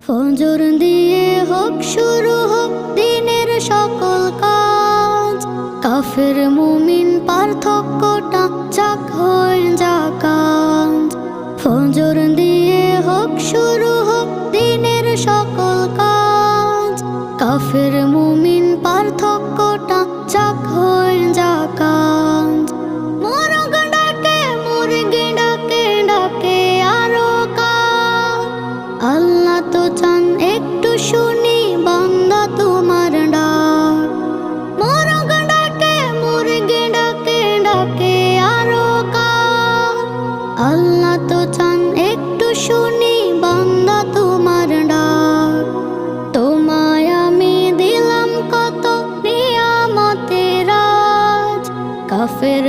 ফজর দিয়ে হোক শুরু হোক দিনের সকল কাজ, কাফের মুমিন পার্থক্যটা যাক হয়ে যাকাত। ফজর দিয়ে হোক শুরু হোক দিনের সকল কাজ, কাফের মুমিন পার্থক্যটা যাক হয়ে যাকাত। মোরগ ডাকে মুরগি ডাকে ডাকে আরো কার, আল্লাহ তো চান একটু শুনি বান্দা তোমার ডাক। মোরগ ডাকে মুরগি ডাকে ডাকে আরো কার, আল্লাহ তো চান একটু শুনি বান্দা তোমার ডাক। তোমায় আমি দিলাম কত নিয়ামতের আজ, কাফের